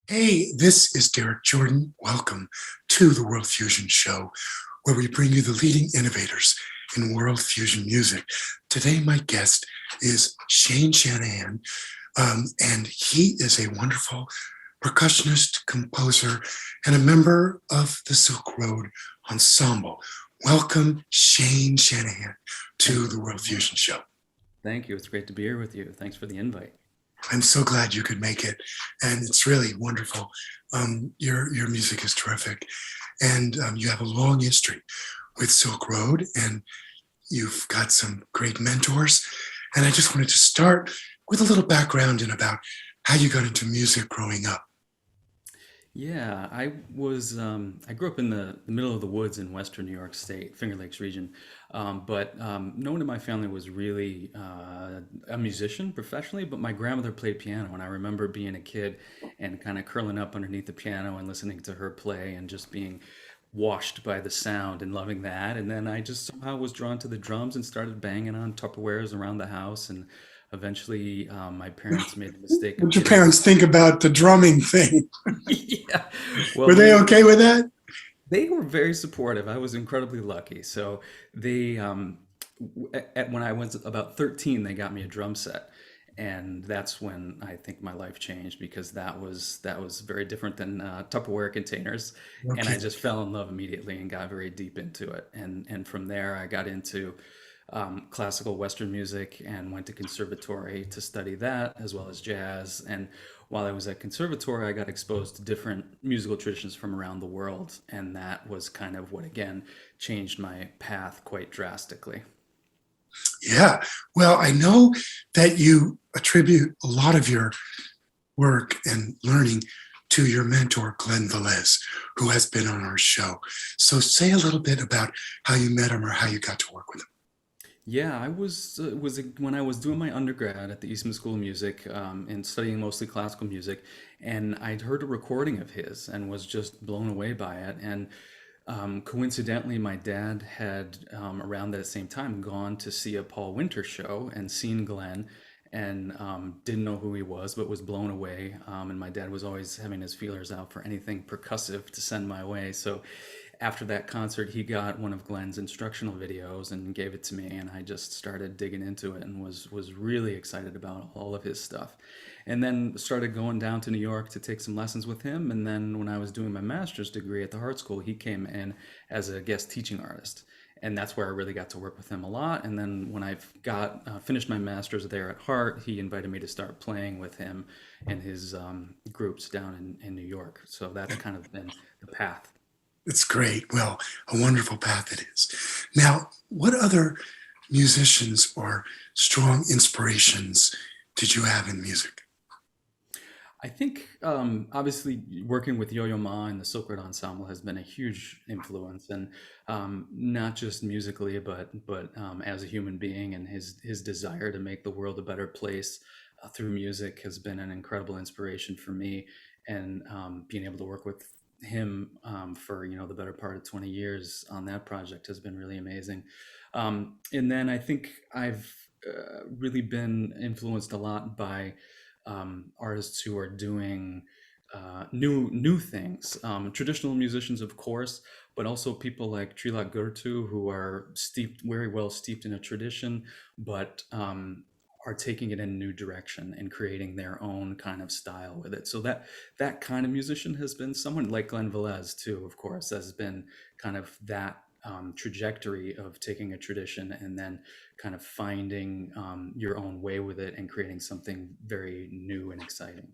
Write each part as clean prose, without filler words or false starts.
Hey, this is Derrik Jordan. Welcome to the World Fusion Show, where we bring you the leading innovators in world fusion music. Today, my guest is Shane Shanahan, and he is a wonderful percussionist, composer, and a member of the Silk Road Ensemble. Welcome, Shane Shanahan, to the World Fusion Show. Thank you. It's great to be here with you. Thanks for the invite. I'm so glad you could make it, and it's really wonderful. Your music is terrific, and you have a long history with Silk Road, and you've got some great mentors. And I just wanted to start with a little background and about how you got into music growing up. Yeah, I grew up in the middle of the woods in Western New York State, Finger Lakes region. But no one in my family was really a musician professionally, but my grandmother played piano, and I remember being a kid and kind of curling up underneath the piano and listening to her play and just being washed by the sound and loving that. And then I just somehow was drawn to the drums and started banging on Tupperwares around the house. And eventually, my parents made the mistake What of your getting. parents think about the drumming thing? Yeah. Were Well, they okay with that? they were very supportive. I was incredibly lucky. So they, when I was about 13, they got me a drum set, and that's when I think my life changed because that was very different than Tupperware containers, and I Okay. just fell in love immediately and got very deep into it. And from there, I got into classical Western music and went to conservatory to study that as well as jazz. And while I was at conservatory, I got exposed to different musical traditions from around the world. And that was kind of what, again, changed my path quite drastically. Yeah. Well, I know that you attribute a lot of your work and learning to your mentor, Glen Velez, who has been on our show. So say a little bit about how you met him or how you got to work with him. Yeah, I when I was doing my undergrad at the Eastman School of Music and studying mostly classical music, and I'd heard a recording of his and was just blown away by it. And coincidentally, my dad had around that same time gone to see a Paul Winter show and seen Glenn, and didn't know who he was, but was blown away. And my dad was always having his feelers out for anything percussive to send my way, so after that concert, he got one of Glenn's instructional videos and gave it to me, and I just started digging into it and was really excited about all of his stuff. And then started going down to New York to take some lessons with him. And then when I was doing my master's degree at the Hart School, he came in as a guest teaching artist. And that's where I really got to work with him a lot. And then when I got finished my master's there at Hart, he invited me to start playing with him and his groups down in New York. So that's kind of been the path. It's great. Well, a wonderful path it is. Now, what other musicians or strong inspirations did you have in music? I think obviously working with Yo-Yo Ma and the Silk Road Ensemble has been a huge influence, and not just musically, but as a human being, and his desire to make the world a better place through music has been an incredible inspiration for me. And being able to work with him for the better part of 20 years on that project has been really amazing. And then I think I've really been influenced a lot by artists who are doing new things. Traditional musicians, of course, but also people like Trilak Gurtu, who are very well steeped in a tradition, but are taking it in a new direction and creating their own kind of style with it. So that kind of musician has been someone like Glen Velez too, of course, has been kind of that trajectory of taking a tradition and then kind of finding your own way with it and creating something very new and exciting.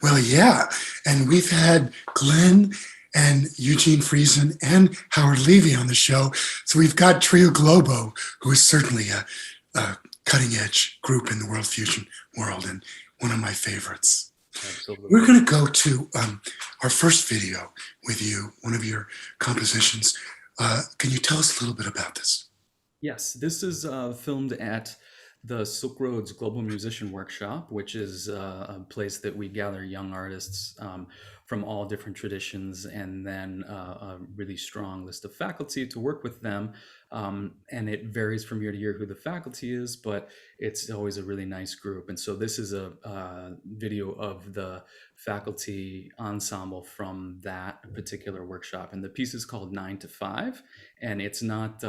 Well, yeah. And we've had Glenn and Eugene Friesen and Howard Levy on the show. So we've got Trio Globo, who is certainly a cutting edge group in the world fusion world and one of my favorites. We're Absolutely. going to go to our first video with you, one of your compositions. Can you tell us a little bit about this? Yes, this is filmed at the Silk Road's Global Musician Workshop, which is a place that we gather young artists from all different traditions, and then a really strong list of faculty to work with them. And it varies from year to year who the faculty is, but it's always a really nice group. And so this is a video of the faculty ensemble from that particular workshop. And the piece is called 9 to 5, and it's not.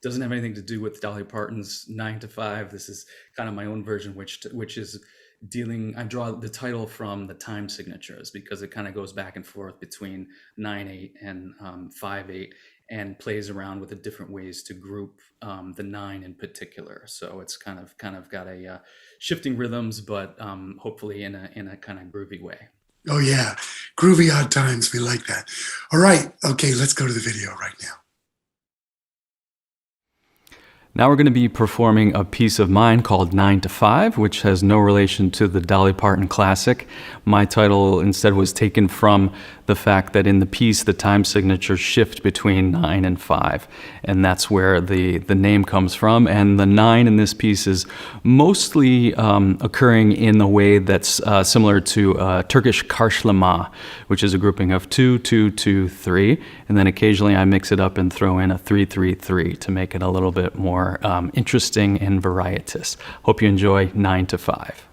Doesn't have anything to do with Dolly Parton's 9 to 5. This is kind of my own version, which is dealing. I draw the title from the time signatures because it kind of goes back and forth between 9/8 and 5/8, and plays around with the different ways to group the 9 in particular. So it's kind of got a shifting rhythms, but hopefully in a kind of groovy way. Oh yeah, groovy odd times. We like that. All right, okay, let's go to the video right now. Now we're going to be performing a piece of mine called 9 to 5, which has no relation to the Dolly Parton classic. My title instead was taken from the fact that in the piece the time signatures shift between 9 and 5, and that's where the name comes from. And the 9 in this piece is mostly occurring in a way that's similar to Turkish karşılama, which is a grouping of 2, 2, 2, 3, and then occasionally I mix it up and throw in a 3, 3, 3 to make it a little bit more interesting and varietous. Hope you enjoy 9 to 5.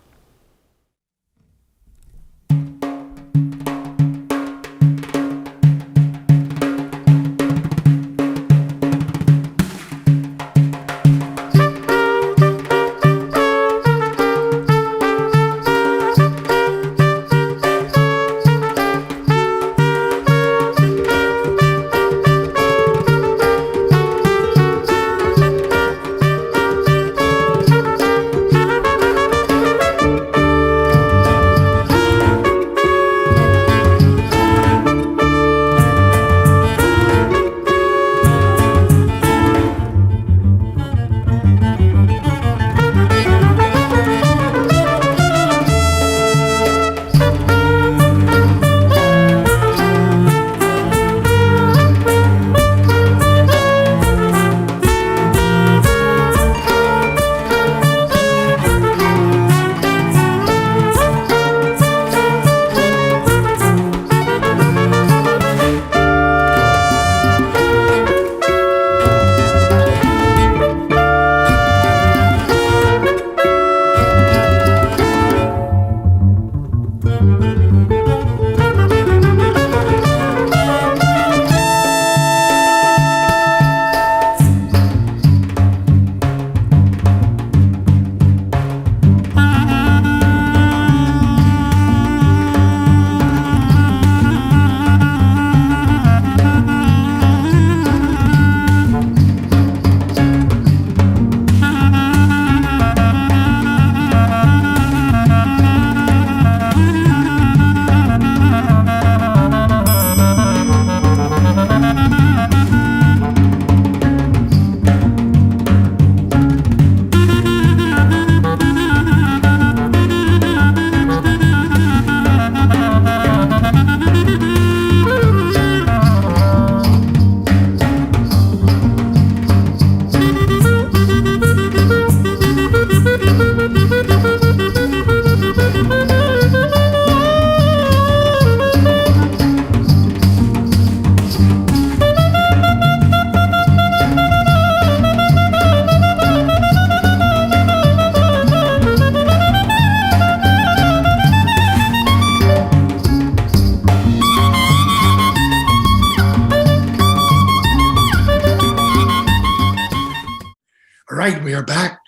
All right, we are back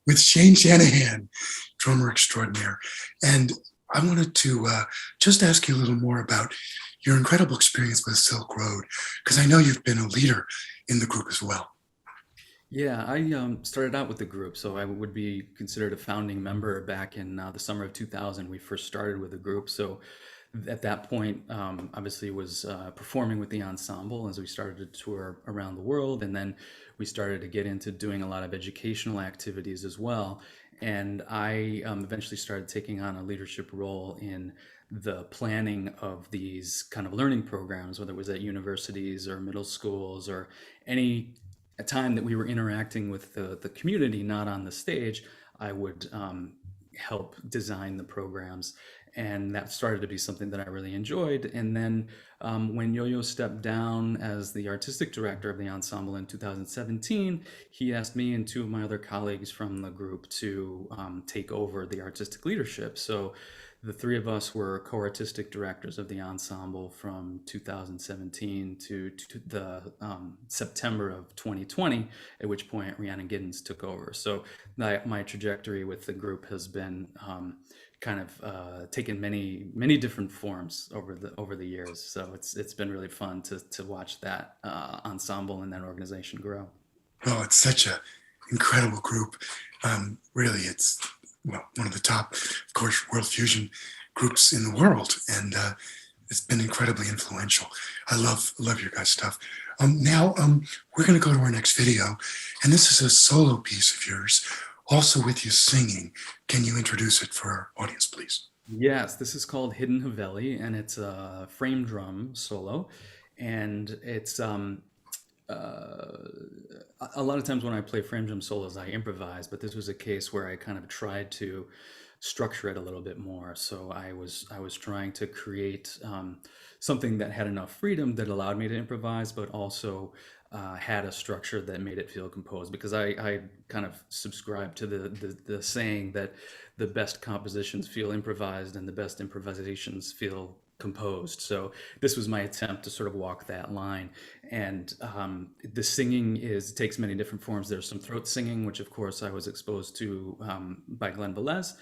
with Shane Shanahan, drummer extraordinaire. And I wanted to just ask you a little more about your incredible experience with Silk Road, because I know you've been a leader in the group as well. Yeah, I started out with the group, so I would be considered a founding member back in the summer of 2000. We first started with the group, so at that point, obviously, was performing with the ensemble as we started to tour around the world, and then we started to get into doing a lot of educational activities as well. And I eventually started taking on a leadership role in the planning of these kind of learning programs, whether it was at universities or middle schools or any time that we were interacting with the community, not on the stage, I would help design the programs. And that started to be something that I really enjoyed. And then when Yo-Yo stepped down as the artistic director of the ensemble in 2017, he asked me and two of my other colleagues from the group to take over the artistic leadership. So the three of us were co-artistic directors of the ensemble from 2017 to the September of 2020, at which point Rhiannon Giddens took over. So my trajectory with the group has been kind of taken many different forms over the years. So it's been really fun to watch that ensemble and that organization grow. Oh, it's such an incredible group. Really, it's one of the top, of course, world fusion groups in the world, and it's been incredibly influential. I love your guys' stuff. Now we're going to go to our next video, and this is a solo piece of yours, also with you singing. Can you introduce it for our audience, please? Yes, this is called Hidden Haveli, and it's a frame drum solo, and it's a lot of times when I play frame drum solos, I improvise, but this was a case where I kind of tried to structure it a little bit more. So I was trying to create something that had enough freedom that allowed me to improvise, but also had a structure that made it feel composed. Because I kind of subscribe to the saying that the best compositions feel improvised and the best improvisations feel composed. So this was my attempt to sort of walk that line. And the singing takes many different forms. There's some throat singing, which of course I was exposed to by Glen Velez,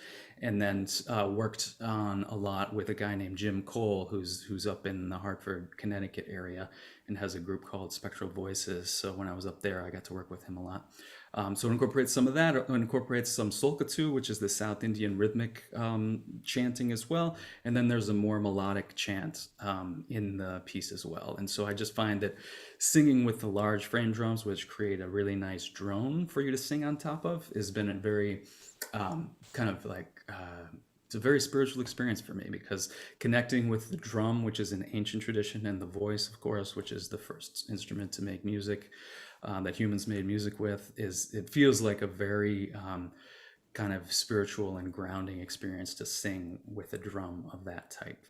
and then worked on a lot with a guy named Jim Cole, who's up in the Hartford, Connecticut area and has a group called Spectral Voices. So when I was up there, I got to work with him a lot. So it incorporates some of that. It incorporates some solkatu, which is the South Indian rhythmic chanting as well. And then there's a more melodic chant in the piece as well. And so I just find that singing with the large frame drums, which create a really nice drone for you to sing on top of, has been a very kind of like it's a very spiritual experience for me, because connecting with the drum, which is an ancient tradition, and the voice, of course, which is the first instrument to make music that humans made music with, it feels like a very kind of spiritual and grounding experience to sing with a drum of that type.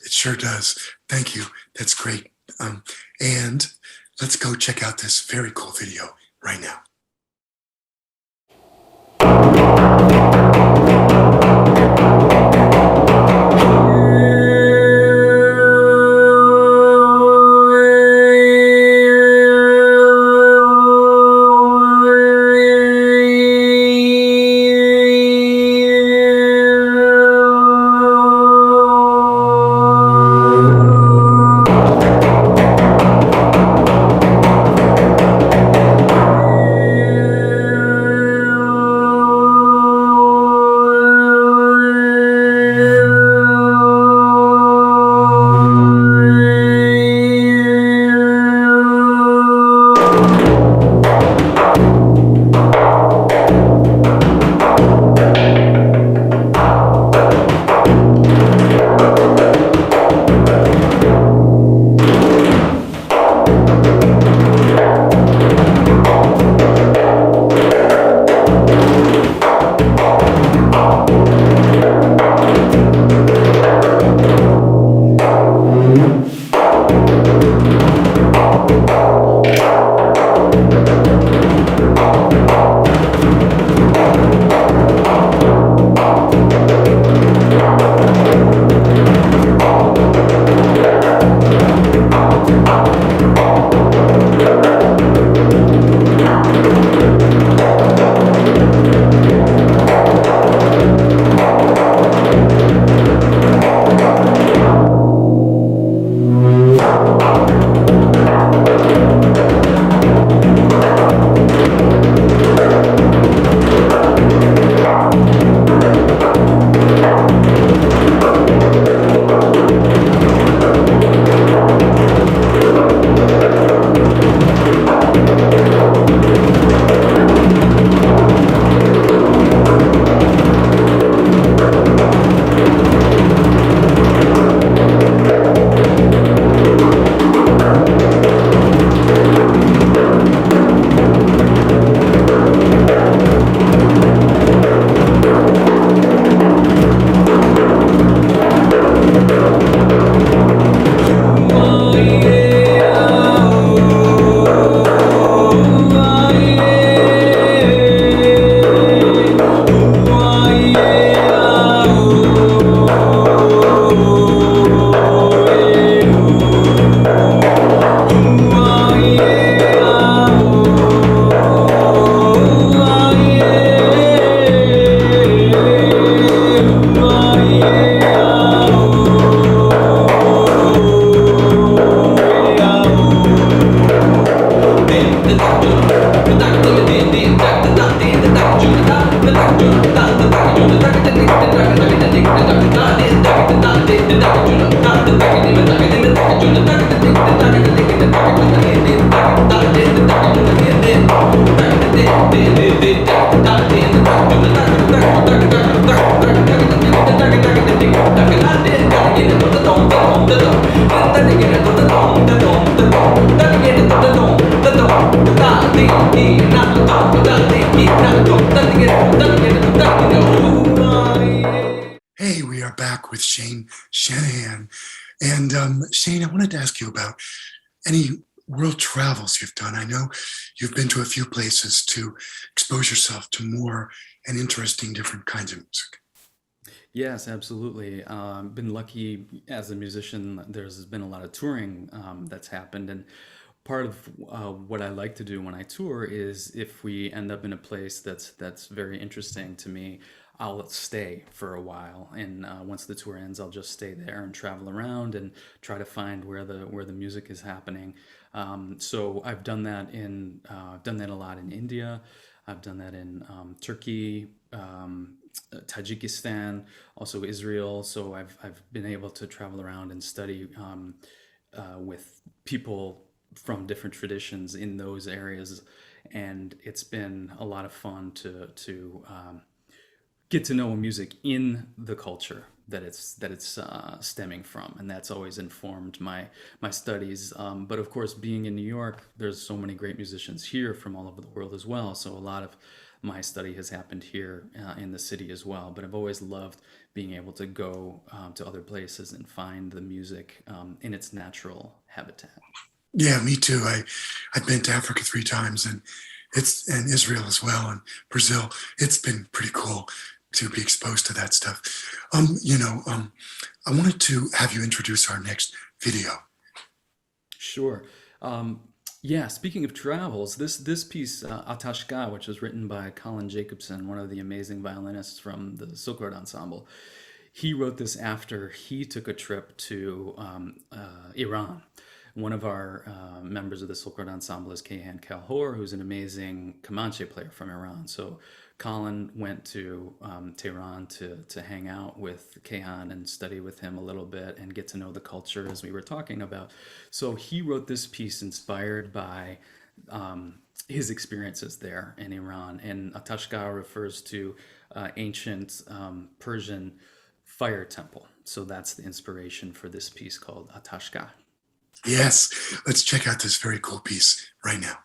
It sure does. Thank you. That's great. And let's go check out this very cool video right now. Shane Shanahan. And Shane, I wanted to ask you about any world travels you've done. I know you've been to a few places to expose yourself to more and interesting different kinds of music. Yes, absolutely. Been lucky as a musician. There's been a lot of touring that's happened, and part of what I like to do when I tour is if we end up in a place that's very interesting to me, I'll stay for a while, and once the tour ends, I'll just stay there and travel around and try to find where the music is happening. So I've done that a lot in India. I've done that in Turkey, Tajikistan, also Israel. So I've been able to travel around and study with people from different traditions in those areas, and it's been a lot of fun to get to know music in the culture that it's stemming from, and that's always informed my studies. But of course, being in New York, there's so many great musicians here from all over the world as well. So a lot of my study has happened here in the city as well. But I've always loved being able to go to other places and find the music in its natural habitat. Yeah, me too. I've been to Africa 3 times, and Israel as well, and Brazil. It's been pretty cool to be exposed to that stuff. I wanted to have you introduce our next video. Sure. Yeah, speaking of travels, this piece, Atashka, which was written by Colin Jacobsen, one of the amazing violinists from the Silk Road Ensemble, he wrote this after he took a trip to Iran. One of our members of the Silk Road Ensemble is Kayhan Kalhor, who's an amazing Comanche player from Iran. So Colin went to Tehran to hang out with Kayhan and study with him a little bit and get to know the culture as we were talking about. So he wrote this piece inspired by his experiences there in Iran. And Atashka refers to ancient Persian fire temple. So that's the inspiration for this piece called Atashka. Yes, let's check out this very cool piece right now.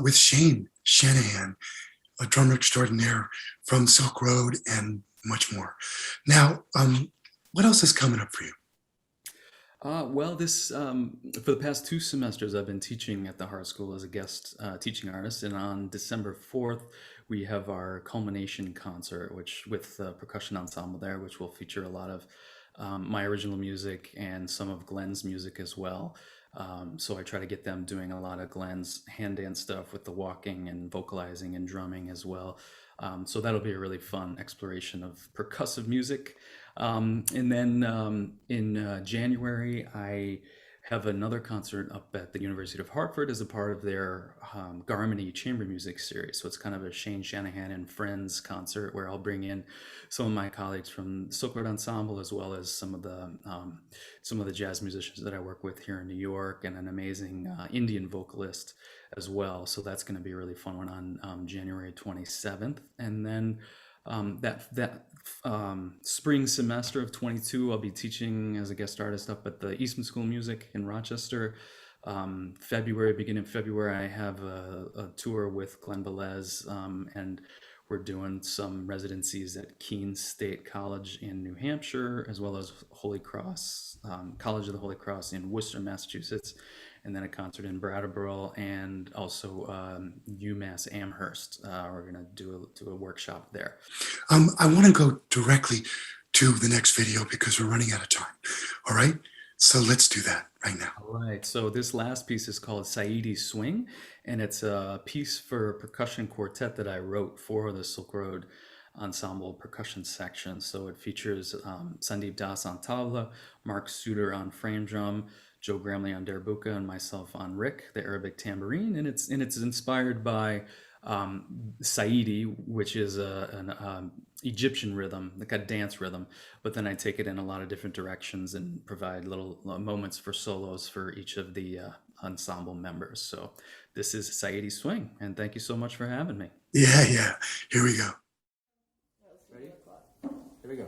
with Shane Shanahan, a drummer extraordinaire from Silk Road and much more. Now, what else is coming up for you? Well, this for the past 2 semesters, I've been teaching at the Hart School as a guest teaching artist, and on December 4th, we have our culmination concert, which with the percussion ensemble there, which will feature a lot of my original music and some of Glen's music as well. So I try to get them doing a lot of Glen's hand dance stuff with the walking and vocalizing and drumming as well. So that'll be a really fun exploration of percussive music. And then in January, I have another concert up at the University of Hartford as a part of their Garmony Chamber Music series. So it's kind of a Shane Shanahan and Friends concert where I'll bring in some of my colleagues from Silk Road Ensemble, as well as some of the jazz musicians that I work with here in New York, and an amazing Indian vocalist as well. So that's going to be a really fun one on January 27th. And then spring semester of 22, I'll be teaching as a guest artist up at the Eastman School of Music in Rochester. Beginning of February, I have a tour with Glen Velez, and we're doing some residencies at Keene State College in New Hampshire, as well as Holy Cross, College of the Holy Cross in Worcester, Massachusetts, and then a concert in Brattleboro, and also UMass Amherst. We're going to do a workshop there. I want to go directly to the next video because we're running out of time. All right, so let's do that right now. All right, so this last piece is called Saidi Swing, and it's a piece for percussion quartet that I wrote for the Silk Road Ensemble percussion section. So it features Sandeep Das on tabla, Mark Suter on frame drum, Joe Gramley on derbuka, and myself on Rick, the Arabic tambourine, and it's inspired by Saidi, which is an Egyptian rhythm, like a dance rhythm, but then I take it in a lot of different directions and provide little moments for solos for each of the ensemble members. So this is Saidi Swing, and thank you so much for having me. Yeah, here we go. Ready? Here we go.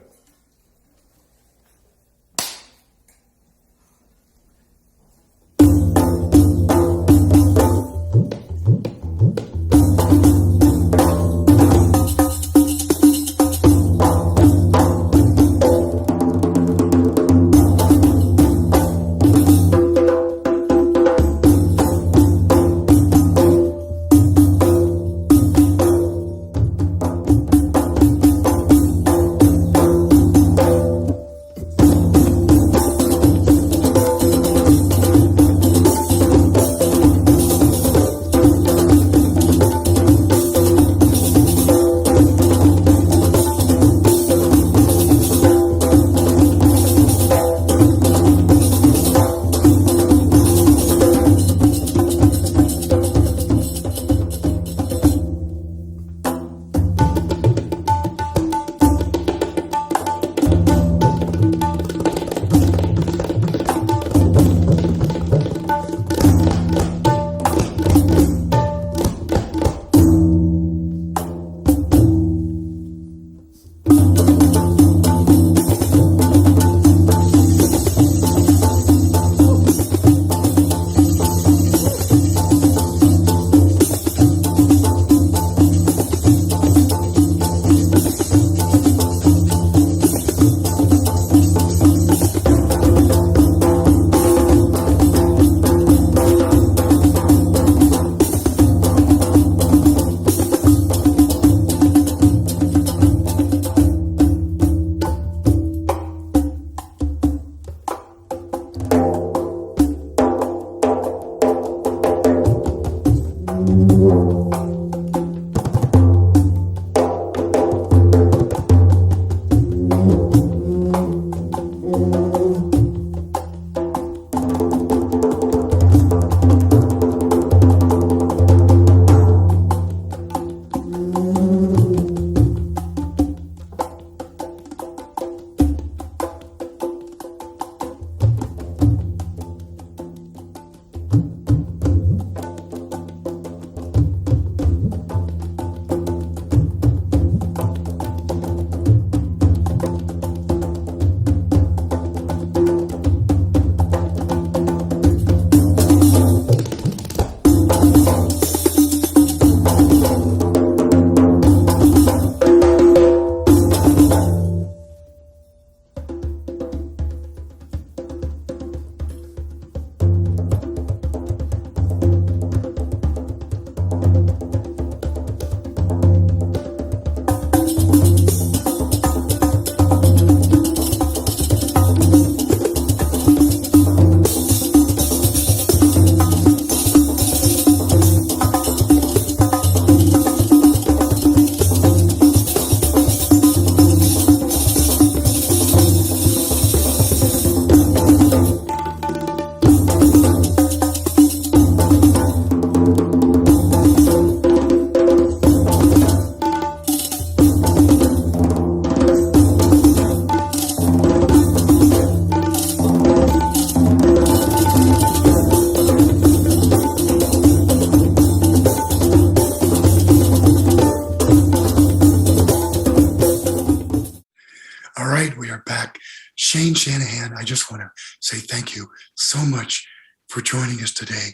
All right, we are back. Shane Shanahan, I just want to say thank you so much for joining us today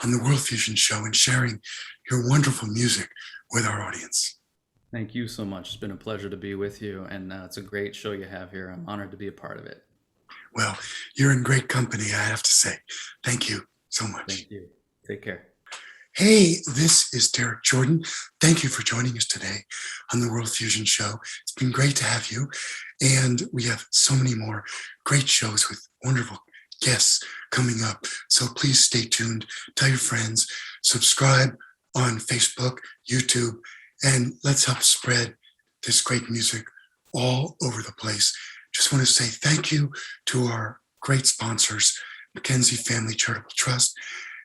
on the World Fusion Show and sharing your wonderful music with our audience. Thank you so much. It's been a pleasure to be with you, and it's a great show you have here. I'm honored to be a part of it. Well, you're in great company, I have to say. Thank you so much. Thank you. Take care. Hey, this is Derrik Jordan. Thank you for joining us today on the World Fusion Show. It's been great to have you. And we have so many more great shows with wonderful guests coming up. So please stay tuned. Tell your friends. Subscribe on Facebook, YouTube, and let's help spread this great music all over the place. Just want to say thank you to our great sponsors, Mackenzie Family Charitable Trust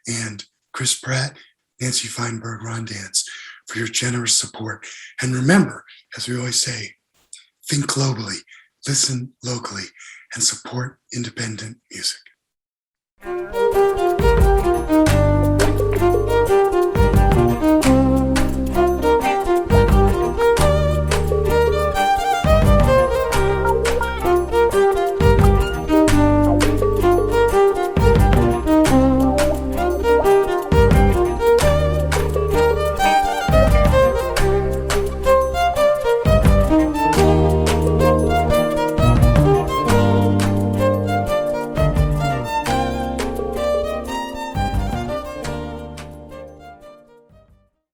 and Chris Pratt, Nancy Feinberg, Ron Dance, for your generous support. And remember, as we always say, think globally, listen locally, and support independent music.